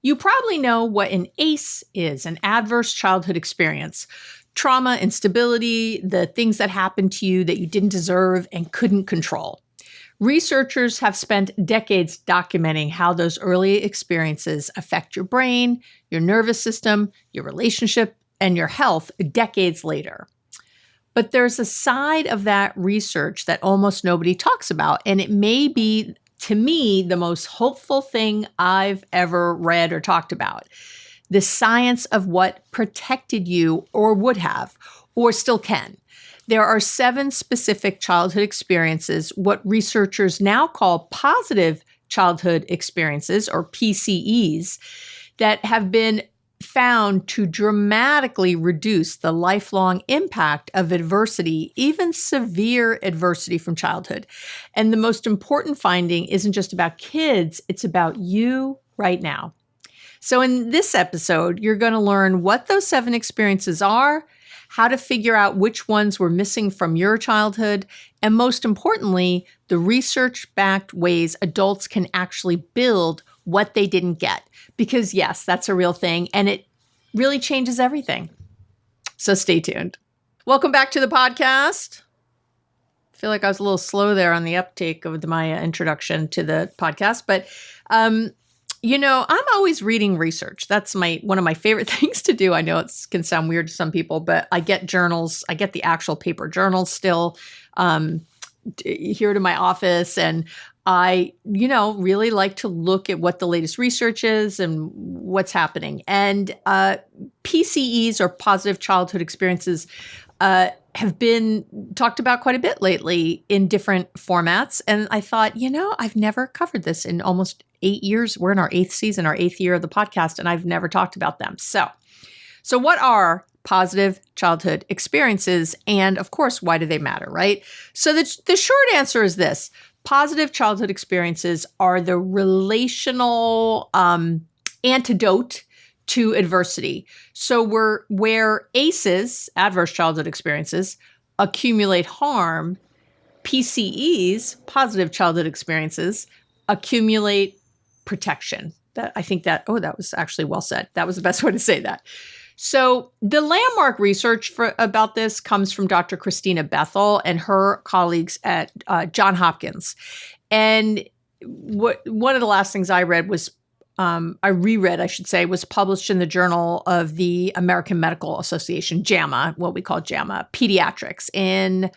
You probably know what an ACE is, an adverse childhood experience. Trauma, instability, the things that happened to you that you didn't deserve and couldn't control. Researchers have spent decades documenting how those early experiences affect your brain, your nervous system, your relationship, and your health decades later. But there's a side of that research that almost nobody talks about, and it may be, to me, the most hopeful thing I've ever read or talked about. The science of what protected you or would have, or still can. There are 7 specific childhood experiences, what researchers now call positive childhood experiences, or PCEs, that have been found to dramatically reduce the lifelong impact of adversity, even severe adversity from childhood. And the most important finding isn't just about kids, it's about you right now. So in this episode, you're going to learn what those 7 experiences are, how to figure out which ones were missing from your childhood, and most importantly, the research-backed ways adults can actually build what they didn't get. Because yes, that's a real thing, and it really changes everything. So stay tuned. Welcome back to the podcast. I feel like I was a little slow there on the uptake of my introduction to the podcast, but I'm always reading research. That's one of my favorite things to do. I know it can sound weird to some people, but I get journals. I get the actual paper journals still here to my office. And I, really like to look at what the latest research is and what's happening. And PCEs, or positive childhood experiences, have been talked about quite a bit lately in different formats. And I thought, I've never covered this in almost 8 years. We're in our 8th season, our 8th year of the podcast, and I've never talked about them. So what are positive childhood experiences? And of course, why do they matter, right? So the short answer is this. Positive childhood experiences are the relational antidote to adversity. So where ACEs, adverse childhood experiences, accumulate harm, PCEs, positive childhood experiences, accumulate protection. That was actually well said. That was the best way to say that. So the landmark research about this comes from Dr. Christina Bethel and her colleagues at Johns Hopkins. And one of the last things I read was was published in the Journal of the American Medical Association, JAMA, what we call JAMA, Pediatrics. And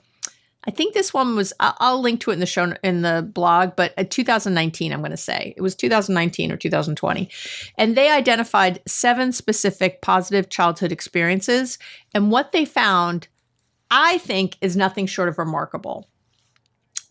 I think this one was, I'll link to it in the blog, but 2019, I'm going to say. It was 2019 or 2020. And they identified 7 specific positive childhood experiences. And what they found, I think, is nothing short of remarkable.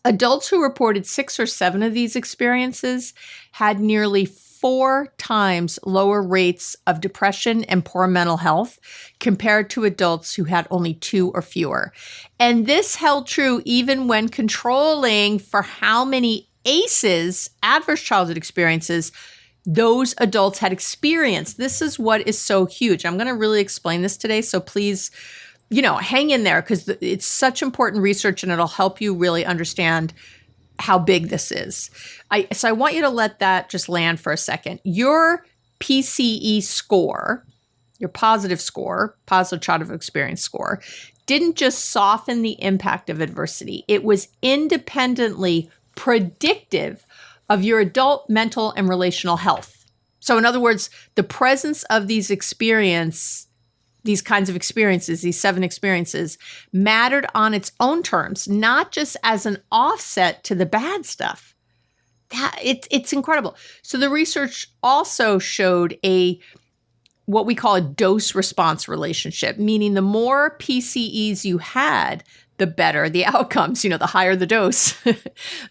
Adults who reported 6 or 7 of these experiences had nearly 4 times lower rates of depression and poor mental health compared to adults who had only 2 or fewer. And this held true even when controlling for how many ACEs, adverse childhood experiences, those adults had experienced. This is what is so huge. I'm going to really explain this today, so please, hang in there because it's such important research and it'll help you really understand how big this is. So I want you to let that just land for a second. Your PCE score, your positive score, positive childhood experience score, didn't just soften the impact of adversity. It was independently predictive of your adult mental and relational health. So in other words, the presence of these kinds of experiences, these 7 experiences, mattered on its own terms, not just as an offset to the bad stuff. It's incredible. So the research also showed what we call a dose-response relationship, meaning the more PCEs you had, the better the outcomes. The higher the dose,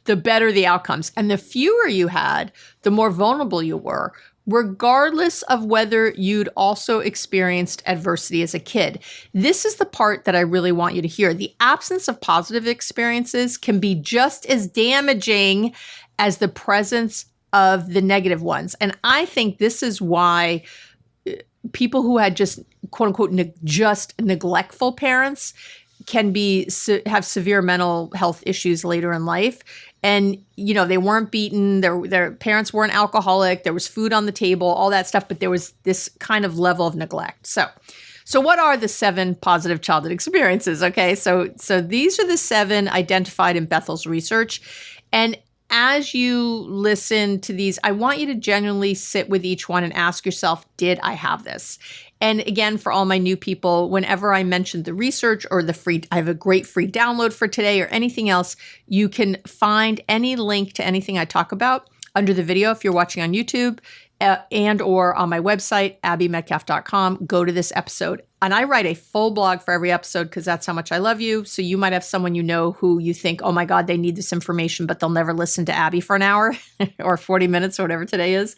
the better the outcomes. And the fewer you had, the more vulnerable you were, regardless of whether you'd also experienced adversity as a kid. This is the part that I really want you to hear. The absence of positive experiences can be just as damaging as the presence of the negative ones. And I think this is why people who had just, quote unquote, just neglectful parents, can be have severe mental health issues later in life. And, they weren't beaten. Their parents weren't alcoholic. There was food on the table, all that stuff. But there was this kind of level of neglect. So what are the 7 positive childhood experiences? Okay, so these are the 7 identified in Bethel's research. And as you listen to these, I want you to genuinely sit with each one and ask yourself, did I have this? And again, for all my new people, whenever I mention the research or I have a great free download for today or anything else, you can find any link to anything I talk about under the video if you're watching on YouTube and or on my website, abbymedcalf.com. Go to this episode. And I write a full blog for every episode because that's how much I love you. So you might have someone who you think, oh my God, they need this information, but they'll never listen to Abby for an hour or 40 minutes or whatever today is.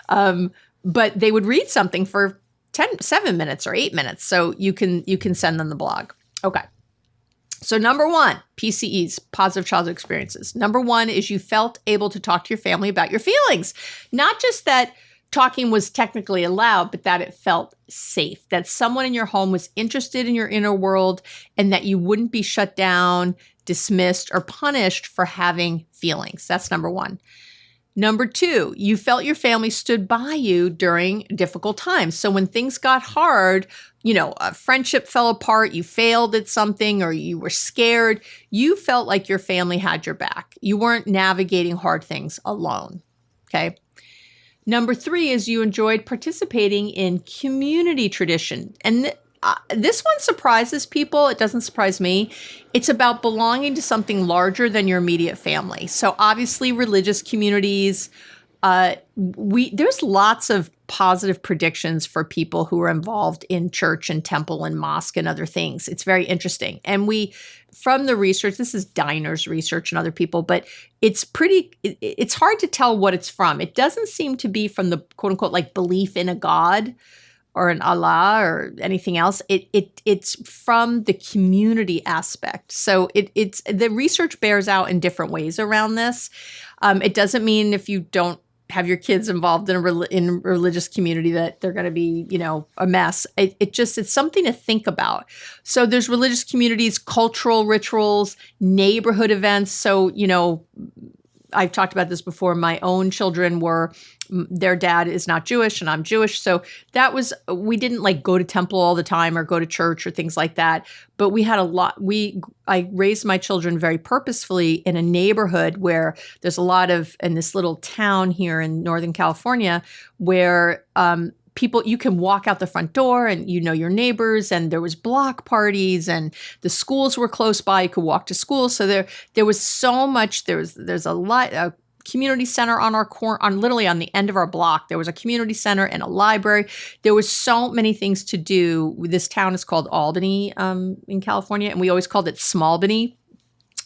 But they would read something for 7 minutes or 8 minutes. So you can send them the blog. Okay. So number 1, PCEs, positive childhood experiences. Number 1 is you felt able to talk to your family about your feelings. Not just that talking was technically allowed, but that it felt safe, that someone in your home was interested in your inner world and that you wouldn't be shut down, dismissed, or punished for having feelings. That's number 1. Number 2, you felt your family stood by you during difficult times. So when things got hard, a friendship fell apart, you failed at something, or you were scared, you felt like your family had your back. You weren't navigating hard things alone. Okay. Number 3 is you enjoyed participating in community tradition. And this one surprises people. It doesn't surprise me. It's about belonging to something larger than your immediate family. So obviously religious communities, there's lots of positive predictions for people who are involved in church and temple and mosque and other things. It's very interesting. And from the research, this is Diner's research and other people, but it's hard to tell what it's from. It doesn't seem to be from the quote unquote like belief in a God or an Allah or anything else. It's from the community aspect. So it's the research bears out in different ways around this. It doesn't mean if you don't have your kids involved in a religious community that they're going to be, a mess. It's something to think about. So there's religious communities, cultural rituals, neighborhood events. So, I've talked about this before. My own children their dad is not Jewish and I'm Jewish. So we didn't like go to temple all the time or go to church or things like that. But we had I raised my children very purposefully in a neighborhood where there's a lot in this little town here in Northern California where, people, you can walk out the front door and your neighbors, and there was block parties and the schools were close by. You could walk to school. So there was so much, there's a community center on our literally on the end of our block. There was a community center and a library. There was so many things to do. This town is called Albany in California, and we always called it Smallbany,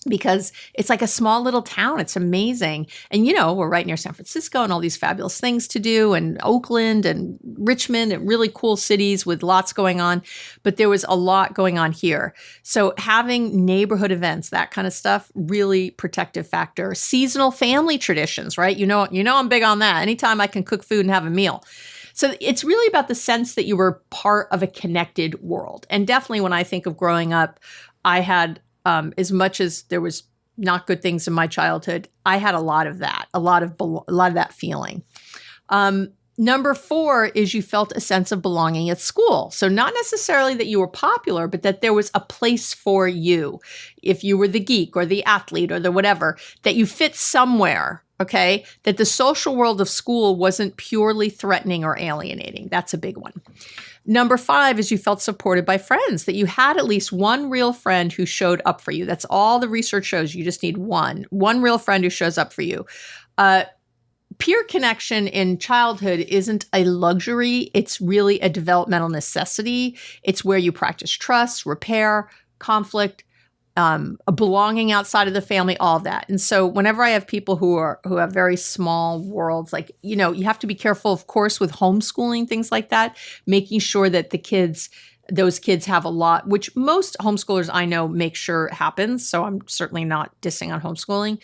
because it's like a small little town. It's amazing. And, we're right near San Francisco and all these fabulous things to do, and Oakland and Richmond and really cool cities with lots going on. But there was a lot going on here. So having neighborhood events, that kind of stuff, really protective factor. Seasonal family traditions, right? I'm big on that. Anytime I can cook food and have a meal. So it's really about the sense that you were part of a connected world. And definitely when I think of growing up, I had as much as there was not good things in my childhood, I had a lot of that, a lot of that feeling. Number 4 is you felt a sense of belonging at school. So not necessarily that you were popular, but that there was a place for you. If you were the geek or the athlete or the whatever, that you fit somewhere. Okay, that the social world of school wasn't purely threatening or alienating. That's a big one. Number 5 is you felt supported by friends, that you had at least one real friend who showed up for you. That's all the research shows. You just need one real friend who shows up for you. Peer connection in childhood isn't a luxury. It's really a developmental necessity. It's where you practice trust, repair, conflict, a belonging outside of the family, all of that. And so whenever I have people who have very small worlds, like, you have to be careful, of course, with homeschooling, things like that, making sure that those kids have a lot, which most homeschoolers I know make sure happens. So I'm certainly not dissing on homeschooling.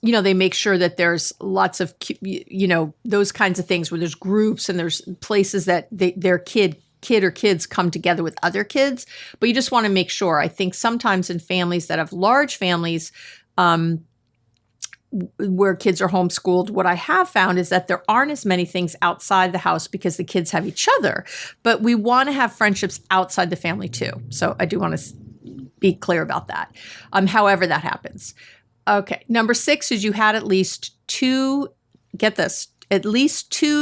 They make sure that there's lots of, those kinds of things where there's groups and there's places that their kid kid or kids come together with other kids, but you just want to make sure. I think sometimes in families that have large families, where kids are homeschooled, what I have found is that there aren't as many things outside the house because the kids have each other, but we want to have friendships outside the family too. So I do want to be clear about that. However that happens. Okay. Number 6 is you had at least two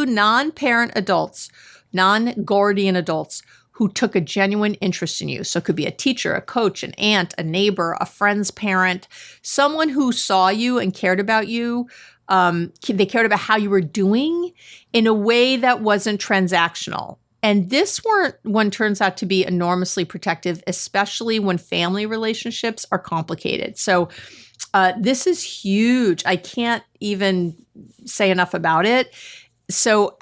non-parent adults, non-guardian adults who took a genuine interest in you. So it could be a teacher, a coach, an aunt, a neighbor, a friend's parent, someone who saw you and cared about you. They cared about how you were doing in a way that wasn't transactional. And this one turns out to be enormously protective, especially when family relationships are complicated. So this is huge. I can't even say enough about it. So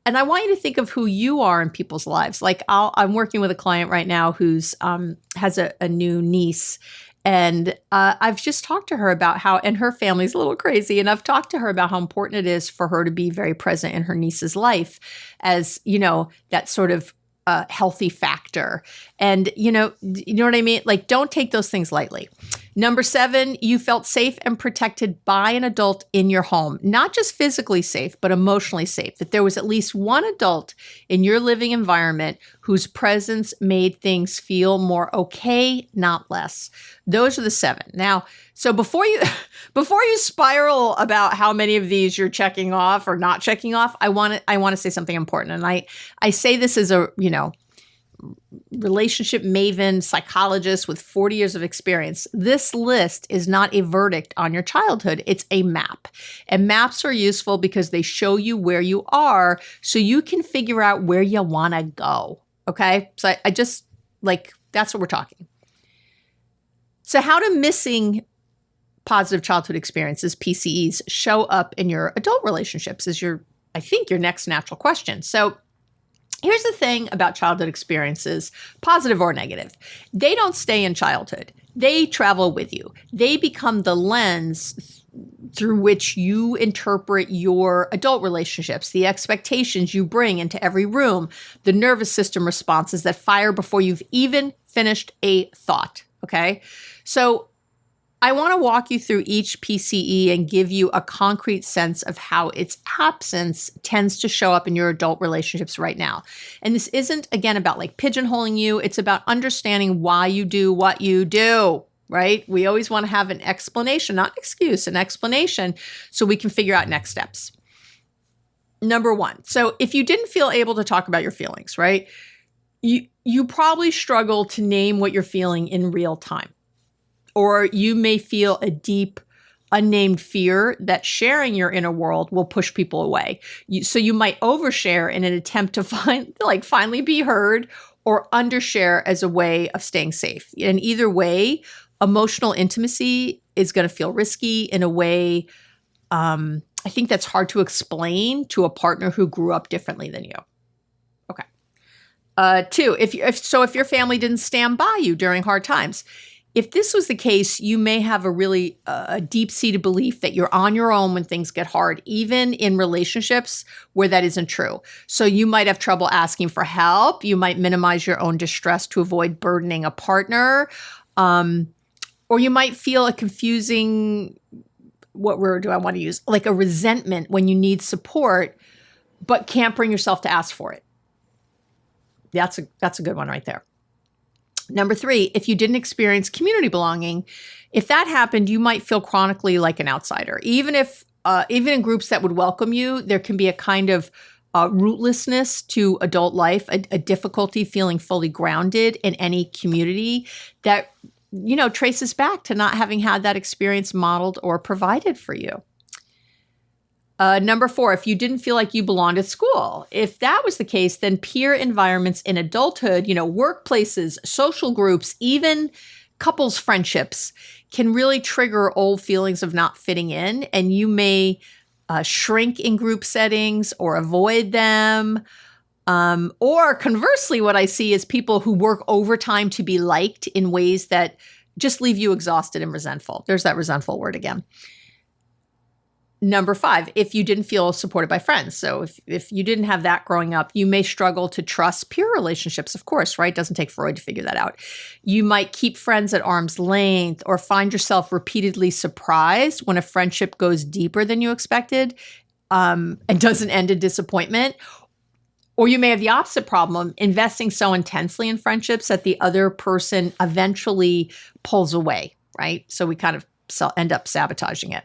and I want you to think of who you are in people's lives. Like I'm working with a client right now who's has a new niece. And I've just talked to her about how, and her family's a little crazy, and I've talked to her about how important it is for her to be very present in her niece's life as, that sort of healthy factor. And, you know what I mean? Like, don't take those things lightly. Number 7, you felt safe and protected by an adult in your home, not just physically safe, but emotionally safe, that there was at least one adult in your living environment whose presence made things feel more okay, not less. Those are the 7. Now, so before you spiral about how many of these you're checking off or not checking off, I want to say something important. And I say this as a, relationship maven psychologist with 40 years of experience. This list is not a verdict on your childhood. It's a map. And maps are useful because they show you where you are so you can figure out where you want to go. Okay? So I just that's what we're talking. So how do missing positive childhood experiences, PCEs, show up in your adult relationships is I think your next natural question. So here's the thing about childhood experiences, positive or negative. They don't stay in childhood. They travel with you. They become the lens through which you interpret your adult relationships, the expectations you bring into every room, the nervous system responses that fire before you've even finished a thought. Okay? So I want to walk you through each PCE and give you a concrete sense of how its absence tends to show up in your adult relationships right now. And this isn't, again, about pigeonholing you. It's about understanding why you do what you do, right? We always want to have an explanation, not an excuse, an explanation, so we can figure out next steps. Number 1, so if you didn't feel able to talk about your feelings, right, you probably struggle to name what you're feeling in real time. Or you may feel a deep, unnamed fear that sharing your inner world will push people away. So you might overshare in an attempt to finally be heard, or undershare as a way of staying safe. And either way, emotional intimacy is going to feel risky in a way I think that's hard to explain to a partner who grew up differently than you. Okay. 2, if your family didn't stand by you during hard times. If this was the case, you may have a really deep-seated belief that you're on your own when things get hard, even in relationships where that isn't true. So you might have trouble asking for help. You might minimize your own distress to avoid burdening a partner. Or you might feel a confusing, what word do I want to use? Like a resentment when you need support, but can't bring yourself to ask for it. That's a good one right there. Number 3, if you didn't experience community belonging, if that happened, you might feel chronically like an outsider. Even in groups that would welcome you, there can be a kind of rootlessness to adult life, a difficulty feeling fully grounded in any community that, traces back to not having had that experience modeled or provided for you. Number 4, if you didn't feel like you belonged at school, if that was the case, then peer environments in adulthood, workplaces, social groups, even couples friendships can really trigger old feelings of not fitting in. And you may shrink in group settings or avoid them. Or conversely, what I see is people who work overtime to be liked in ways that just leave you exhausted and resentful. There's that resentful word again. Number 5, if you didn't feel supported by friends. So if you didn't have that growing up, you may struggle to trust peer relationships, of course, right? It doesn't take Freud to figure that out. You might keep friends at arm's length or find yourself repeatedly surprised when a friendship goes deeper than you expected and doesn't end in disappointment. Or you may have the opposite problem, investing so intensely in friendships that the other person eventually pulls away, right? So we kind of end up sabotaging it.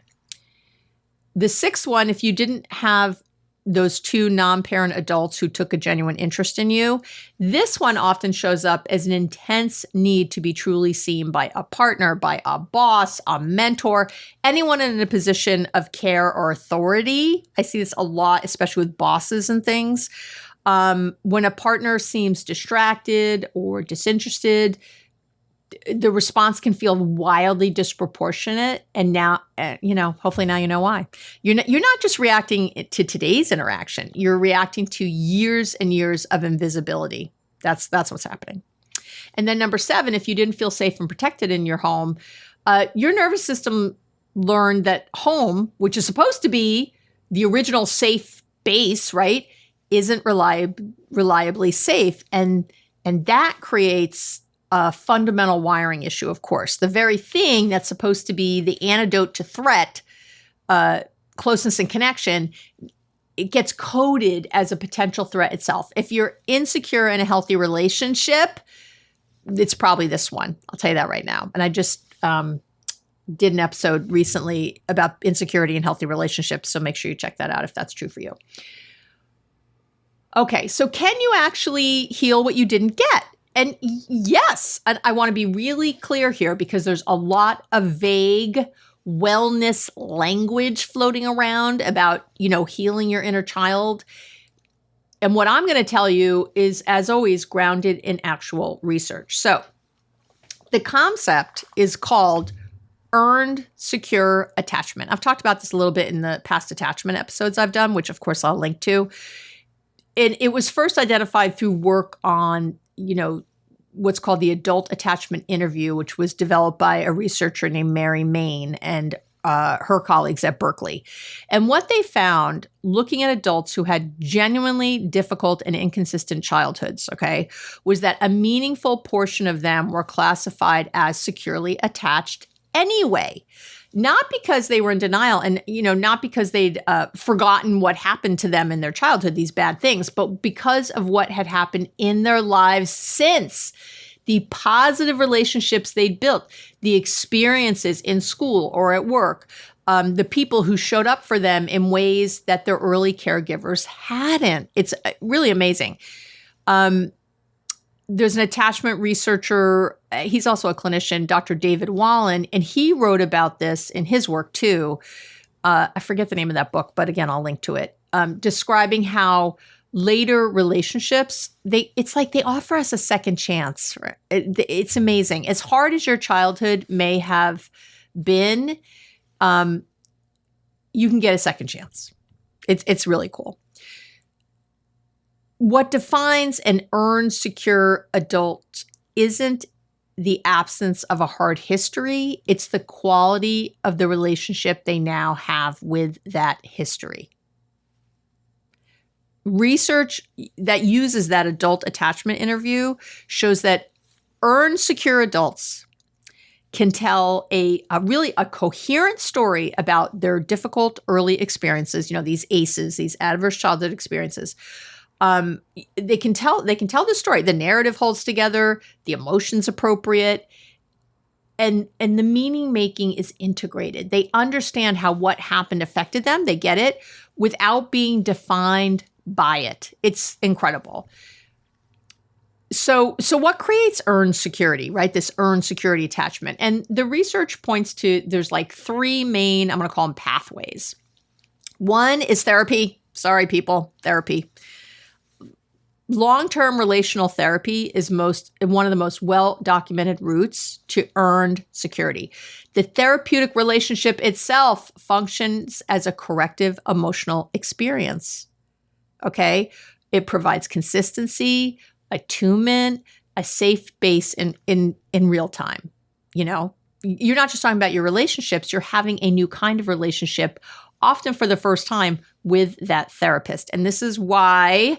The 6th one, if you didn't have those 2 non-parent adults who took a genuine interest in you, this one often shows up as an intense need to be truly seen by a partner, by a boss, a mentor, anyone in a position of care or authority. I see this a lot, especially with bosses and things. When a partner seems distracted or disinterested, the response can feel wildly disproportionate. And now, hopefully now you know why. You're not just reacting to today's interaction. You're reacting to years and years of invisibility. That's what's happening. And then number 7, if you didn't feel safe and protected in your home, your nervous system learned that home, which is supposed to be the original safe base, right, isn't reliably safe. And that creates a fundamental wiring issue, of course. The very thing that's supposed to be the antidote to threat, closeness and connection, it gets coded as a potential threat itself. If you're insecure in a healthy relationship, it's probably this one. I'll tell you that right now. And I just did an episode recently about insecurity in healthy relationships, so make sure you check that out if that's true for you. Okay, so can you actually heal what you didn't get? And yes, I want to be really clear here because there's a lot of vague wellness language floating around about, healing your inner child. And what I'm going to tell you is, as always, grounded in actual research. So the concept is called earned secure attachment. I've talked about this a little bit in the past attachment episodes I've done, which of course I'll link to. And it was first identified through work on, what's called the adult attachment interview, which was developed by a researcher named Mary Main and her colleagues at Berkeley. And what they found, looking at adults who had genuinely difficult and inconsistent childhoods, was that a meaningful portion of them were classified as securely attached anyway. Not because they were in denial and, not because they'd forgotten what happened to them in their childhood, these bad things, but because of what had happened in their lives since. The positive relationships they'd built, the experiences in school or at work, the people who showed up for them in ways that their early caregivers hadn't. It's really amazing. There's an attachment researcher, he's also a clinician, Dr. David Wallen, and he wrote about this in his work too. I forget the name of that book, but again, I'll link to it, describing how later relationships, it's like they offer us a second chance. Right? It's amazing. As hard as your childhood may have been, you can get a second chance. It's really cool. What defines an earned secure adult isn't the absence of a hard history. It's the quality of the relationship they now have with that history. Research that uses that adult attachment interview shows that earned secure adults can tell a really coherent story about their difficult early experiences, these ACEs, these adverse childhood experiences. They can tell the story. The narrative holds together, the emotion's appropriate, and the meaning making is integrated. They understand how what happened affected them. They get it without being defined by it. It's incredible. So what creates earned security, right? This earned security attachment. And the research points to, there's like 3 main, I'm going to call them pathways. One is therapy. Sorry, people, therapy. Long-term relational therapy is one of the most well-documented routes to earned security. The therapeutic relationship itself functions as a corrective emotional experience. It provides consistency, attunement, a safe base in real time. You're not just talking about your relationships, you're having a new kind of relationship often for the first time with that therapist. And this is why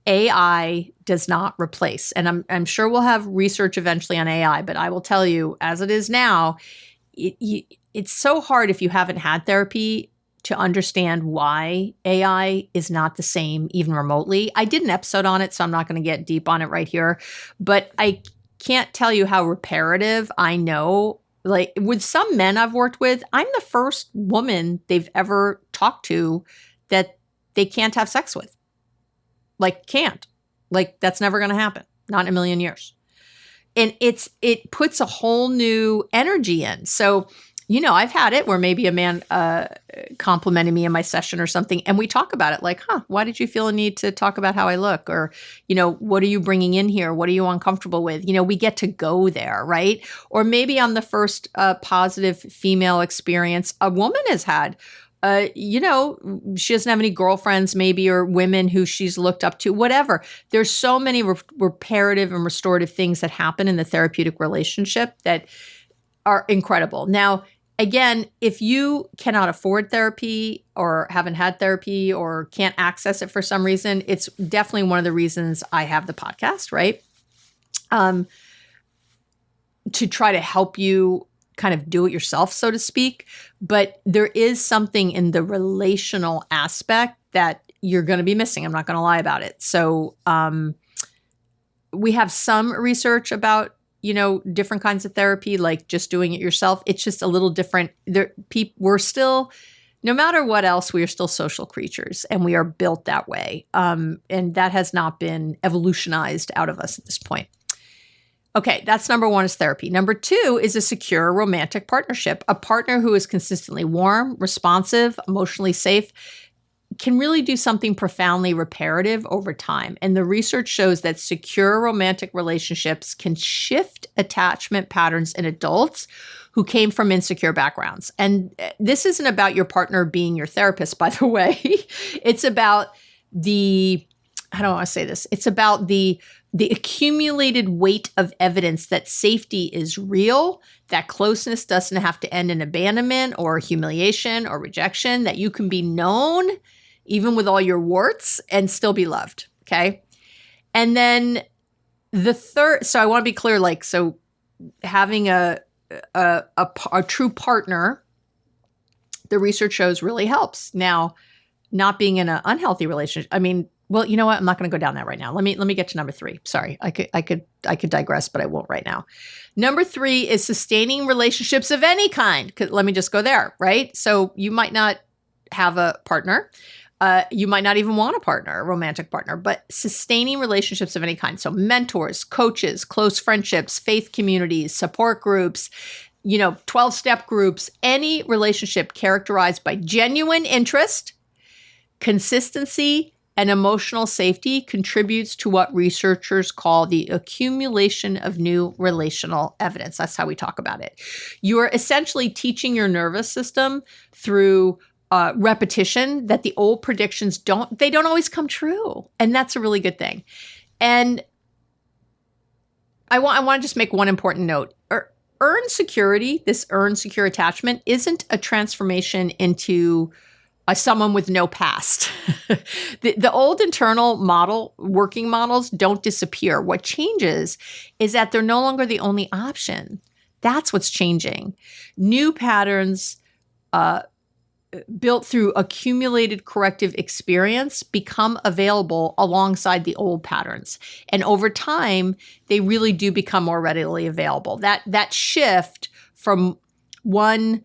AI does not replace. And I'm sure we'll have research eventually on AI, but I will tell you, as it is now, it's so hard if you haven't had therapy to understand why AI is not the same, even remotely. I did an episode on it, so I'm not going to get deep on it right here, but I can't tell you how reparative I know. Like with some men I've worked with, I'm the first woman they've ever talked to that they can't have sex with. Like can't. Like that's never going to happen. Not in a million years. And it puts a whole new energy in. So, you know, I've had it where maybe a man complimented me in my session or something, and we talk about it like, why did you feel a need to talk about how I look? Or, you know, what are you bringing in here? What are you uncomfortable with? You know, we get to go there, right? Or maybe on the first positive female experience a woman has had, you know, she doesn't have any girlfriends maybe, or women who she's looked up to, whatever. There's so many reparative and restorative things that happen in the therapeutic relationship that are incredible. Now, again, if you cannot afford therapy or haven't had therapy or can't access it for some reason, it's definitely one of the reasons I have the podcast, right? To try to help you kind of do it yourself, so to speak. But there is something in the relational aspect that you're going to be missing. I'm not going to lie about it. So we have some research about, you know, different kinds of therapy, like just doing it yourself. It's just a little different. We're still, no matter what else, we are still social creatures, and we are built that way. And that has not been evolutionized out of us at this point. Okay, that's number one, is therapy. Number two is a secure romantic partnership. A partner who is consistently warm, responsive, emotionally safe can really do something profoundly reparative over time. And the research shows that secure romantic relationships can shift attachment patterns in adults who came from insecure backgrounds. And this isn't about your partner being your therapist, by the way. It's about I don't want to say this. It's about the accumulated weight of evidence that safety is real, that closeness doesn't have to end in abandonment or humiliation or rejection, that you can be known even with all your warts and still be loved. Okay. And then the third, so I want to be clear, like, so having a true partner, the research shows really helps. Now, not being in an unhealthy relationship. I mean, well, you know what? I'm not going to go down that right now. Let me get to number three. Sorry, I could digress, but I won't right now. Number three is sustaining relationships of any kind. Let me just go there, right? So you might not have a partner. You might not even want a partner, a romantic partner, but sustaining relationships of any kind. So mentors, coaches, close friendships, faith communities, support groups, 12-step groups, any relationship characterized by genuine interest, consistency, and emotional safety contributes to what researchers call the accumulation of new relational evidence. That's how we talk about it. You are essentially teaching your nervous system through repetition that the old predictions don't always come true. And that's a really good thing. And I want to just make one important note. Earned security, this earned secure attachment, isn't a transformation into someone with no past. The old internal working models don't disappear. What changes is that they're no longer the only option. That's what's changing. New patterns built through accumulated corrective experience become available alongside the old patterns. And over time, they really do become more readily available. That shift from one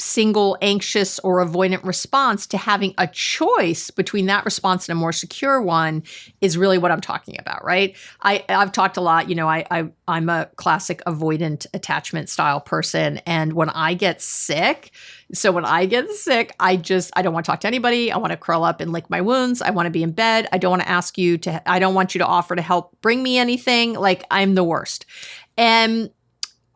single anxious or avoidant response to having a choice between that response and a more secure one is really what I'm talking about, right? I've talked a lot, I'm a classic avoidant attachment style person. And when I get sick, I don't want to talk to anybody. I want to curl up and lick my wounds. I want to be in bed. I don't want you to offer to help bring me anything. Like, I'm the worst. And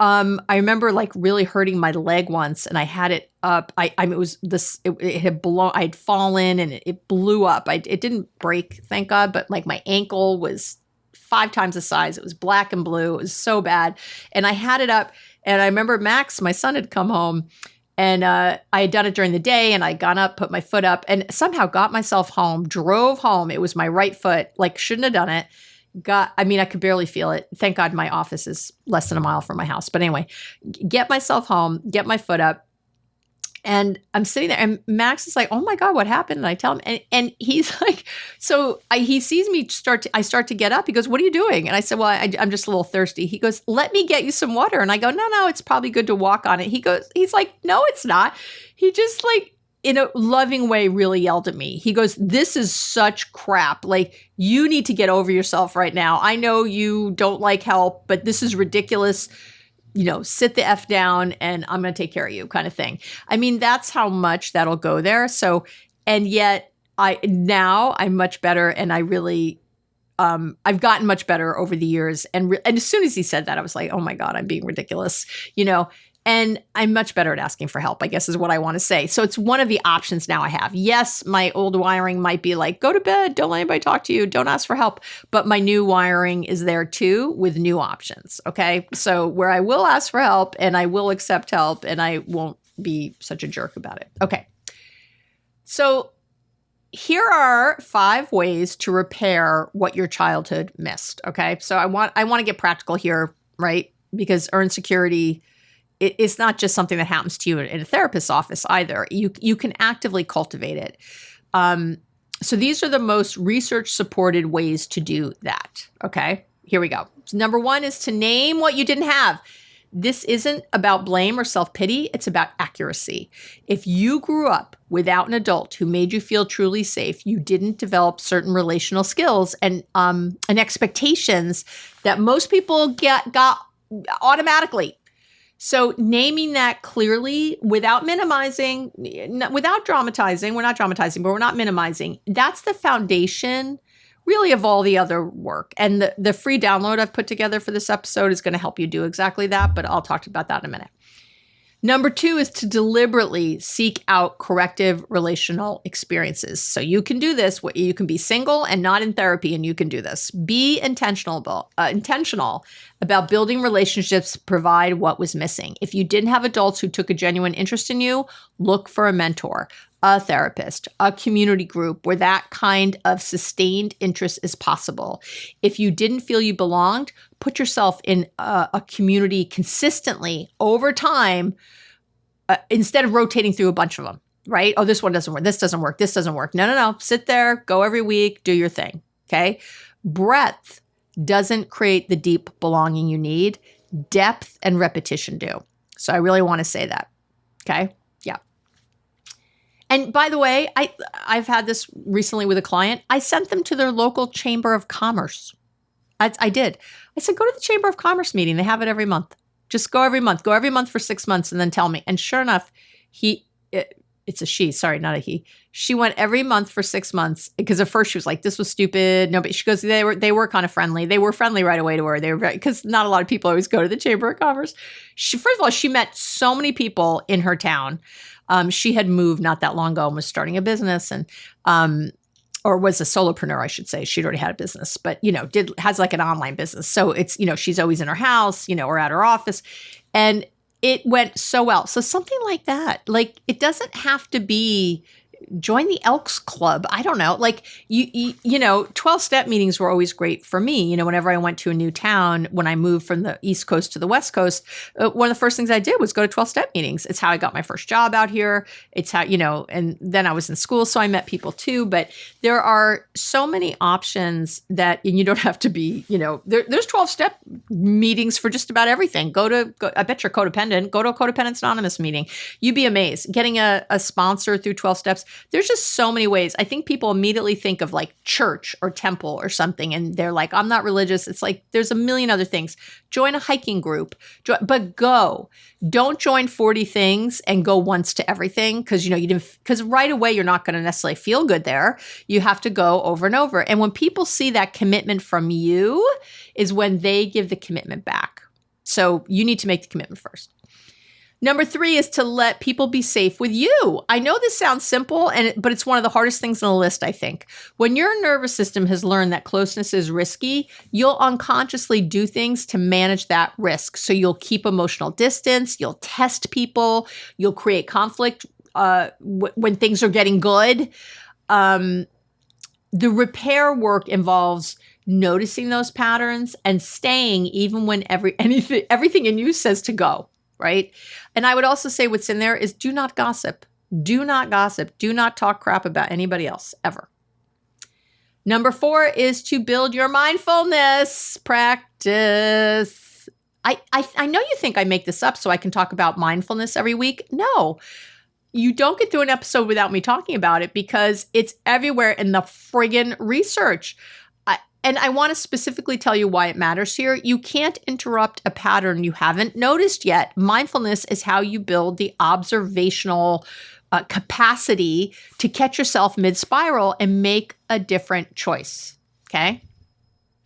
I remember like really hurting my leg once, and I had it up. It had blown. I had fallen, and it blew up. It didn't break, thank God, but like my ankle was 5 times the size. It was black and blue. It was so bad, and I had it up. And I remember Max, my son, had come home, And I had done it during the day, and I'd gone up, put my foot up, and somehow got myself home, drove home. It was my right foot, like shouldn't have done it. I could barely feel it. Thank God my office is less than a mile from my house. But anyway, get myself home, get my foot up. And I'm sitting there, and Max is like, "Oh my God, what happened?" And I tell him, and he's like, he sees me I start to get up. He goes, "What are you doing?" And I said, "Well, I'm just a little thirsty." He goes, "Let me get you some water." And I go, "No, it's probably good to walk on it." He's like, "No, it's not." He just like, in a loving way, really yelled at me. He goes, "This is such crap. Like, you need to get over yourself right now. I know you don't like help, but this is ridiculous. Sit the F down and I'm going to take care of you," kind of thing. I mean, that's how much that'll go there. So, and yet I'm much better, and I really, I've gotten much better over the years. And as soon as he said that, I was like, "Oh my God, I'm being ridiculous," and I'm much better at asking for help, I guess is what I want to say. So it's one of the options now I have. Yes, my old wiring might be like, go to bed, don't let anybody talk to you, don't ask for help. But my new wiring is there too with new options, okay? So where I will ask for help and I will accept help and I won't be such a jerk about it. Okay. So here are 5 ways to repair what your childhood missed, okay? So I want to get practical here, right? Because earned security, it's not just something that happens to you in a therapist's office either. You can actively cultivate it. So these are the most research-supported ways to do that. Okay, here we go. So number 1 is to name what you didn't have. This isn't about blame or self-pity. It's about accuracy. If you grew up without an adult who made you feel truly safe, you didn't develop certain relational skills and expectations that most people got automatically. So naming that clearly without minimizing, without dramatizing, we're not dramatizing, but we're not minimizing. That's the foundation really of all the other work. And the free download I've put together for this episode is going to help you do exactly that, but I'll talk about that in a minute. Number 2 is to deliberately seek out corrective relational experiences. So you can do this. You can be single and not in therapy, and you can do this. Be intentional about building relationships, provide what was missing. If you didn't have adults who took a genuine interest in you, look for a mentor, a therapist, a community group where that kind of sustained interest is possible. If you didn't feel you belonged, put yourself in a community consistently over time instead of rotating through a bunch of them, right? Oh, this one doesn't work. This doesn't work. This doesn't work. No. Sit there, go every week, do your thing, okay? Breadth doesn't create the deep belonging you need. Depth and repetition do. So I really want to say that, okay? Yeah. And by the way, I've had this recently with a client. I sent them to their local Chamber of Commerce. I did. I said, go to the Chamber of Commerce meeting. They have it every month. Just go every month. Go every month for 6 months and then tell me. And sure enough, it's a she, sorry, not a he. She went every month for 6 months because at first she was like, this was stupid. No, but she goes, they were kind of friendly. They were friendly right away to her. They were because not a lot of people always go to the Chamber of Commerce. First of all, she met so many people in her town. She had moved not that long ago and was starting a business and or was a solopreneur, I should say. She'd already had a business, but, has like an online business. So it's, she's always in her house, or at her office. And it went so well. So something like that, like it doesn't have to be join the Elks Club. I don't know. Like 12-step meetings were always great for me. Whenever I went to a new town, when I moved from the East Coast to the West Coast, one of the first things I did was go to 12-step meetings. It's how I got my first job out here. It's how, and then I was in school, so I met people too. But there are so many options and you don't have to be, there's 12-step meetings for just about everything. I bet you're codependent. Go to a Codependence Anonymous meeting. You'd be amazed. Getting a sponsor through 12 steps. There's just so many ways. I think people immediately think of like church or temple or something, and they're like, I'm not religious. It's like there's a million other things. Join a hiking group, but go. Don't join 40 things and go once to everything because because right away you're not going to necessarily feel good there. You have to go over and over. And when people see that commitment from you is when they give the commitment back. So you need to make the commitment first. Number 3 is to let people be safe with you. I know this sounds simple, but it's one of the hardest things on the list, I think. When your nervous system has learned that closeness is risky, you'll unconsciously do things to manage that risk. So you'll keep emotional distance, you'll test people, you'll create conflict when things are getting good. The repair work involves noticing those patterns and staying even when everything in you says to go. Right? And I would also say what's in there is do not gossip. Do not gossip. Do not talk crap about anybody else, ever. Number 4 is to build your mindfulness practice. I know you think I make this up so I can talk about mindfulness every week. No, you don't get through an episode without me talking about it because it's everywhere in the friggin' research. And I want to specifically tell you why it matters here. You can't interrupt a pattern you haven't noticed yet. Mindfulness is how you build the observational capacity to catch yourself mid-spiral and make a different choice. Okay?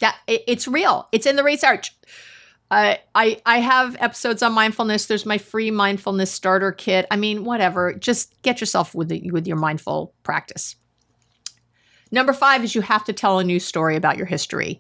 Yeah, it's real. It's in the research. I have episodes on mindfulness. There's my free mindfulness starter kit. I mean, whatever. Just get yourself with your mindful practice. Number 5 is you have to tell a new story about your history.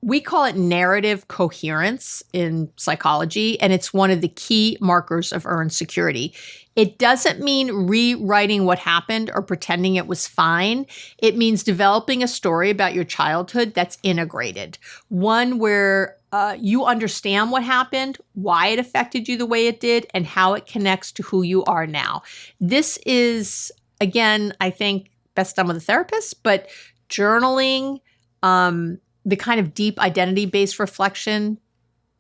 We call it narrative coherence in psychology, and it's one of the key markers of earned security. It doesn't mean rewriting what happened or pretending it was fine. It means developing a story about your childhood that's integrated, one where you understand what happened, why it affected you the way it did, and how it connects to who you are now. This is, again, I think, best done with a therapist, but journaling, the kind of deep identity-based reflection,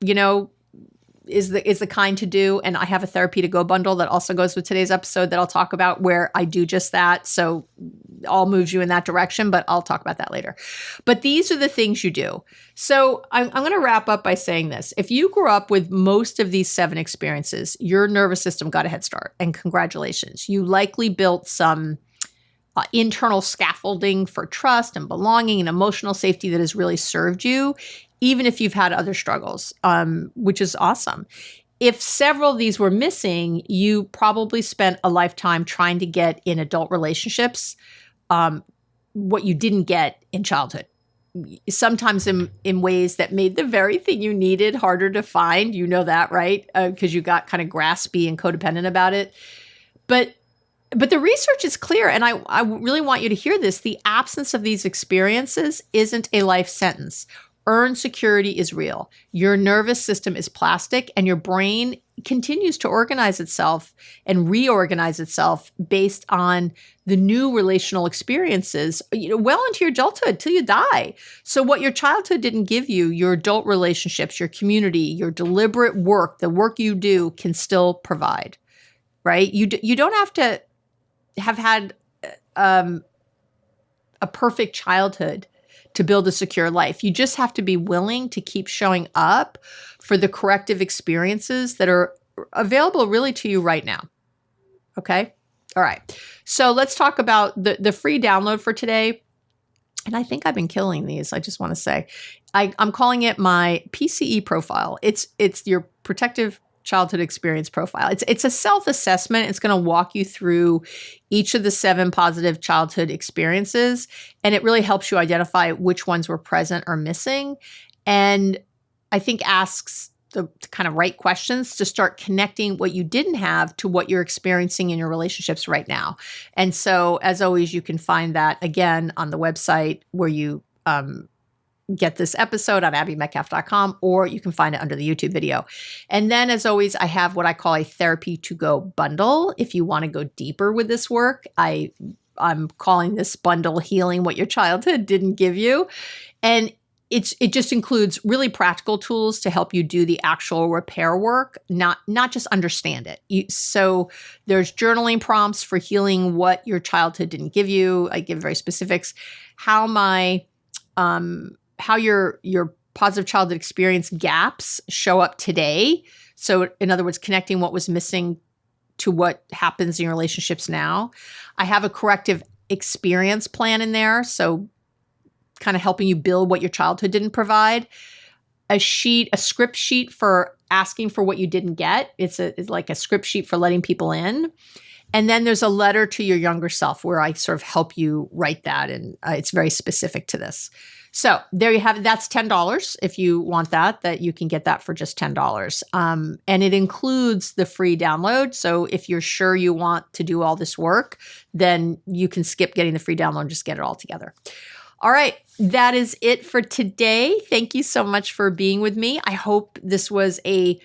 is the kind to do. And I have a Therapy to Go bundle that also goes with today's episode that I'll talk about where I do just that. So all moves you in that direction, but I'll talk about that later. But these are the things you do. So I'm going to wrap up by saying this. If you grew up with most of these 7 experiences, your nervous system got a head start, and congratulations. You likely built some internal scaffolding for trust and belonging and emotional safety that has really served you, even if you've had other struggles, which is awesome. If several of these were missing, you probably spent a lifetime trying to get in adult relationships what you didn't get in childhood, sometimes in ways that made the very thing you needed harder to find. You know that, right? Because you got kind of graspy and codependent about it. But the research is clear, and I really want you to hear this. The absence of these experiences isn't a life sentence. Earned security is real. Your nervous system is plastic, and your brain continues to organize itself and reorganize itself based on the new relational experiences, well into your adulthood till you die. So what your childhood didn't give you, your adult relationships, your community, your deliberate work, the work you do can still provide, right? You don't have to have had a perfect childhood to build a secure life. You just have to be willing to keep showing up for the corrective experiences that are available really to you right now. Okay? All right. So let's talk about the free download for today. And I think I've been killing these. I just want to say, I'm calling it my PCE profile. It's your protective childhood experience profile. It's a self-assessment. It's going to walk you through each of the 7 positive childhood experiences, and it really helps you identify which ones were present or missing. And I think asks the kind of right questions to start connecting what you didn't have to what you're experiencing in your relationships right now. And so, as always, you can find that again on the website where you get this episode on abbymedcalf.com, or you can find it under the YouTube video. And then, as always, I have what I call a Therapy to Go bundle. If you want to go deeper with this work, I'm calling this bundle Healing What Your Childhood Didn't Give You. And it just includes really practical tools to help you do the actual repair work, not just understand it. So there's journaling prompts for healing what your childhood didn't give you. I give very specifics. How your positive childhood experience gaps show up today. So in other words, connecting what was missing to what happens in your relationships now. I have a corrective experience plan in there. So kind of helping you build what your childhood didn't provide. A script sheet for asking for what you didn't get. It's like a script sheet for letting people in. And then there's a letter to your younger self where I sort of help you write that. And it's very specific to this. So there you have it. That's $10 if you want that you can get that for just $10. And it includes the free download. So if you're sure you want to do all this work, then you can skip getting the free download and just get it all together. All right. That is it for today. Thank you so much for being with me. I hope this was a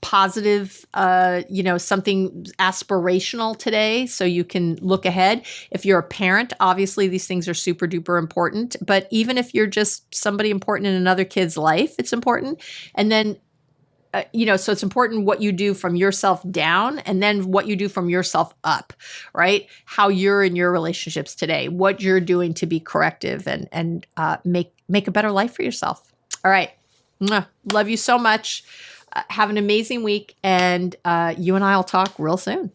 positive, something aspirational today so you can look ahead. If you're a parent, obviously these things are super duper important. But even if you're just somebody important in another kid's life, it's important. And then, so it's important what you do from yourself down and then what you do from yourself up, right? How you're in your relationships today, what you're doing to be corrective and make a better life for yourself. All right. Mwah. Love you so much. Have an amazing week, and you and I will talk real soon.